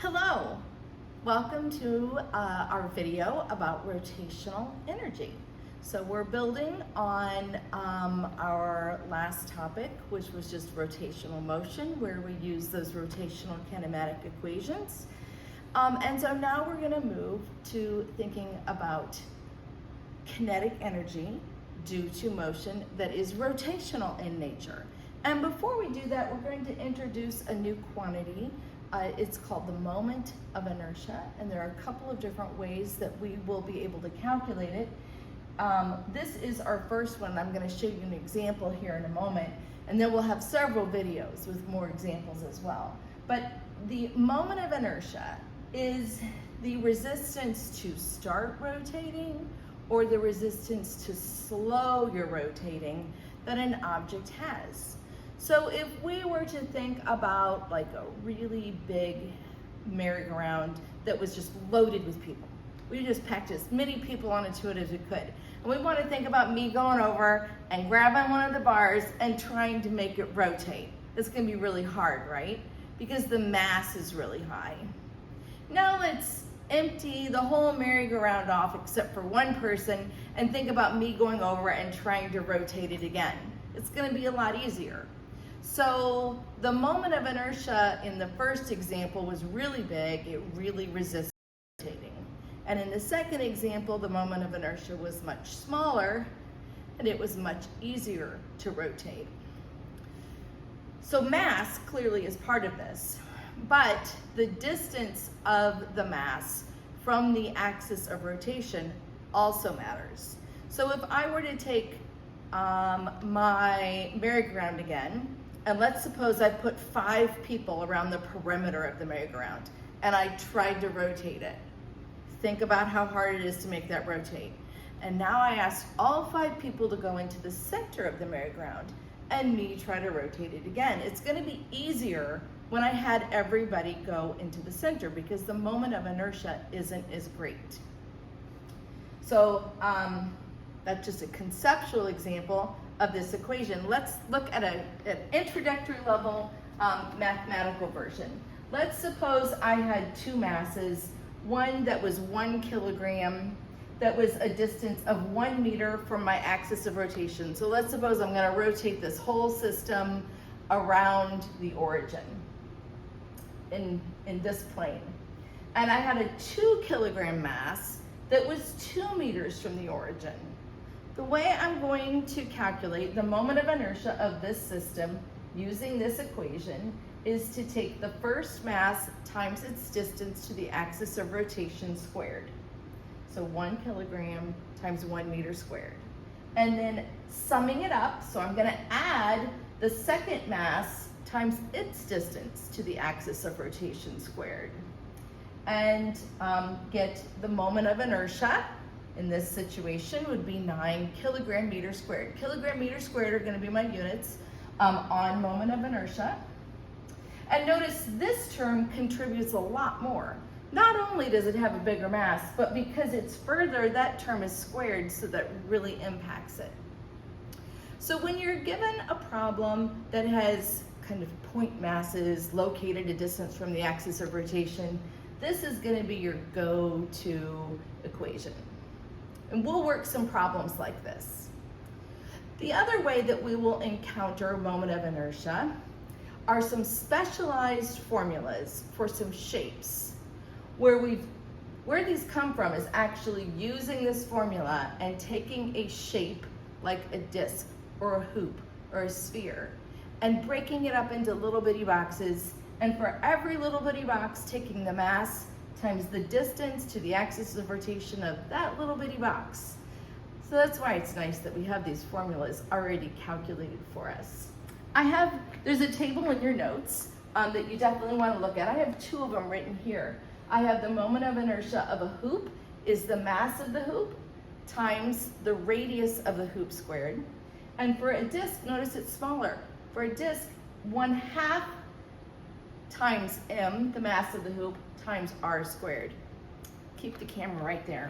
Hello, welcome to our video about rotational energy. So we're building on our last topic, which was just rotational motion, where we use those rotational kinematic equations. And so now we're going to move to thinking about kinetic energy due to motion that is rotational in nature. And before we do that, we're going to introduce a new quantity. It's called the moment of inertia, and there are a couple of different ways that we will be able to calculate it. This is our first one. I'm going to show you an example here in a moment, and then we'll have several videos with more examples as well. But the moment of inertia is the resistance to start rotating or the resistance to slow your rotating that an object has. So if we were to think about like a really big merry-go-round that was just loaded with people, we just packed as many people onto it as we could. And we want to think about me going over and grabbing one of the bars and trying to make it rotate. It's going to be really hard, right? Because the mass is really high. Now let's empty the whole merry-go-round off except for one person and think about me going over and trying to rotate it again. It's going to be a lot easier. So the moment of inertia in the first example was really big. It really resisted rotating. And in the second example, the moment of inertia was much smaller and it was much easier to rotate. So mass clearly is part of this, but the distance of the mass from the axis of rotation also matters. So if I were to take my merry-go-round again, and let's suppose I put 5 people around the perimeter of the merry-go-round and I tried to rotate it. Think about how hard it is to make that rotate. And now I ask all 5 people to go into the center of the merry-go-round and me try to rotate it again. It's going to be easier when I had everybody go into the center because the moment of inertia isn't as great. So that's just a conceptual example of this equation. Let's look at an introductory level mathematical version. Let's suppose I had 2 masses, one that was 1 kilogram, that was a distance of 1 meter from my axis of rotation. So let's suppose I'm going to rotate this whole system around the origin in this plane. And I had a 2 kilogram mass that was 2 meters from the origin. The way I'm going to calculate the moment of inertia of this system using this equation is to take the first mass times its distance to the axis of rotation squared. So 1 kilogram times 1 meter squared. And then summing it up, so I'm going to add the second mass times its distance to the axis of rotation squared. And get the moment of inertia. In this situation would be 9 kilogram meter squared. Kilogram meter squared are going to be my units on moment of inertia. And notice this term contributes a lot more. Not only does it have a bigger mass, but because it's further, that term is squared, so that really impacts it. So when you're given a problem that has kind of point masses located a distance from the axis of rotation, this is going to be your go-to equation. And we'll work some problems like this. The other way that we will encounter moment of inertia are some specialized formulas for some shapes. Where these come from is actually using this formula and taking a shape like a disc or a hoop or a sphere and breaking it up into little bitty boxes, and for every little bitty box taking the mass times the distance to the axis of rotation of that little bitty box. So that's why it's nice that we have these formulas already calculated for us. There's a table in your notes that you definitely want to look at. I have 2 of them written here. I have the moment of inertia of a hoop is the mass of the hoop times the radius of the hoop squared. And for a disc, notice it's smaller. For a disc, 1/2 times m, the mass of the hoop, times r squared. Keep the camera right there.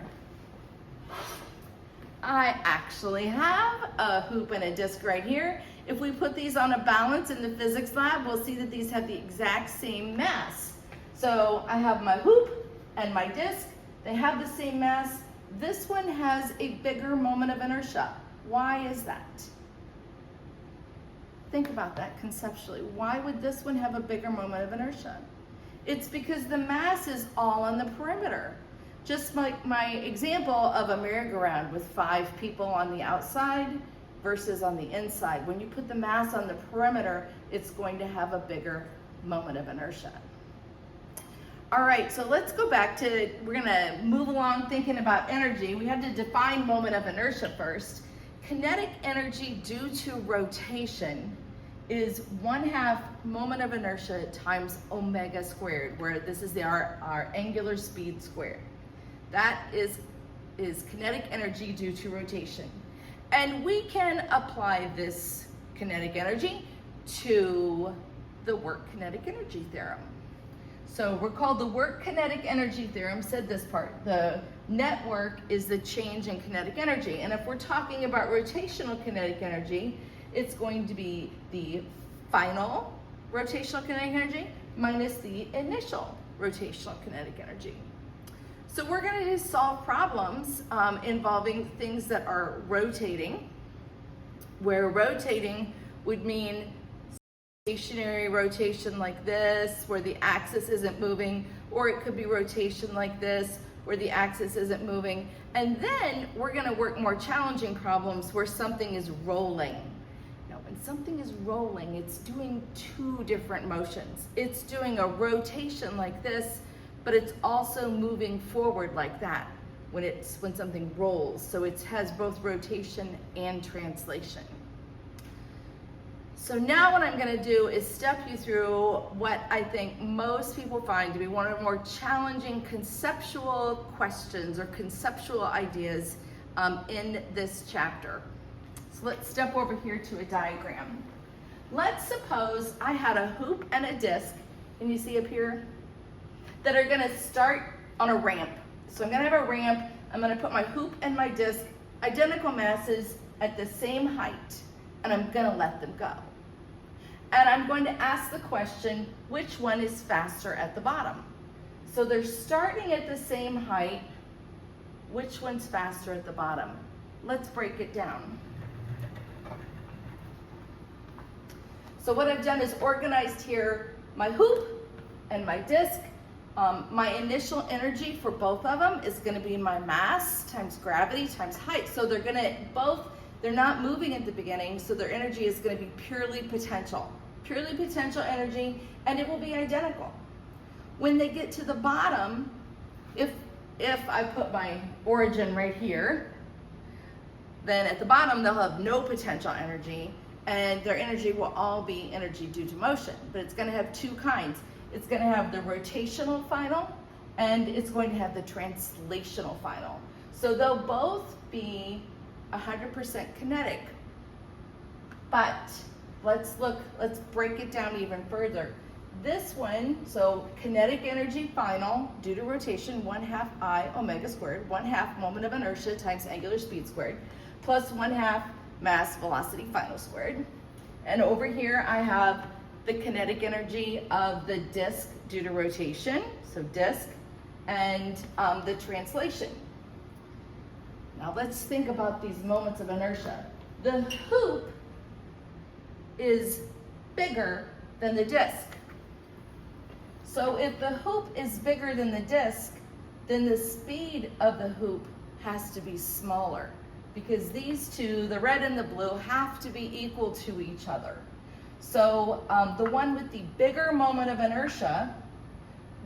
I actually have a hoop and a disc right here. If we put these on a balance in the physics lab, we'll see that these have the exact same mass. So I have my hoop and my disc. They have the same mass. This one has a bigger moment of inertia. Why is that? Think about that conceptually. Why would this one have a bigger moment of inertia? It's because the mass is all on the perimeter. Just like my example of a merry-go-round with 5 people on the outside versus on the inside. When you put the mass on the perimeter, it's going to have a bigger moment of inertia. All right, so let's go back to, we're gonna move along thinking about energy. We had to define moment of inertia first. Kinetic energy due to rotation is 1/2 moment of inertia times omega squared, where this is our angular speed squared. That is kinetic energy due to rotation. And we can apply this kinetic energy to the work kinetic energy theorem. So recall the work kinetic energy theorem said this part. The net work is the change in kinetic energy. And if we're talking about rotational kinetic energy, it's going to be the final rotational kinetic energy minus the initial rotational kinetic energy. So we're going to solve problems involving things that are rotating, where rotating would mean stationary rotation like this, where the axis isn't moving, or it could be rotation like this, where the axis isn't moving. And then we're going to work more challenging problems where something is rolling. Now, when something is rolling, it's doing 2 different motions. It's doing a rotation like this, but it's also moving forward like that when something rolls. So it has both rotation and translation. So now what I'm going to do is step you through what I think most people find to be one of the more challenging conceptual questions or conceptual ideas in this chapter. So let's step over here to a diagram. Let's suppose I had a hoop and a disc, can you see up here, that are going to start on a ramp. So I'm going to have a ramp, I'm going to put my hoop and my disc, identical masses at the same height, and I'm going to let them go. And I'm going to ask the question, which one is faster at the bottom? So they're starting at the same height. Which one's faster at the bottom? Let's break it down. So what I've done is organized here my hoop and my disc. My initial energy for both of them is going to be my mass times gravity times height. So they're going to they're not moving at the beginning, so their energy is going to be purely potential energy, and it will be identical. When they get to the bottom, if I put my origin right here, then at the bottom they'll have no potential energy, and their energy will all be energy due to motion. But it's going to have 2 kinds. It's going to have the rotational final, and it's going to have the translational final. So they'll both be 100% kinetic. But let's break it down even further. This one, so kinetic energy final due to rotation, 1/2 I omega squared, 1/2 moment of inertia times angular speed squared, plus 1/2 mass velocity final squared. And over here I have the kinetic energy of the disk due to rotation, so disk, and the translation. Now let's think about these moments of inertia. The hoop is bigger than the disk. So if the hoop is bigger than the disk, then the speed of the hoop has to be smaller, because these 2, the red and the blue, have to be equal to each other. So the one with the bigger moment of inertia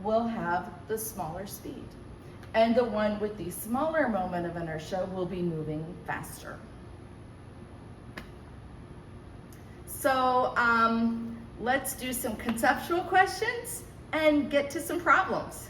will have the smaller speed, and the one with the smaller moment of inertia will be moving faster. So let's do some conceptual questions and get to some problems.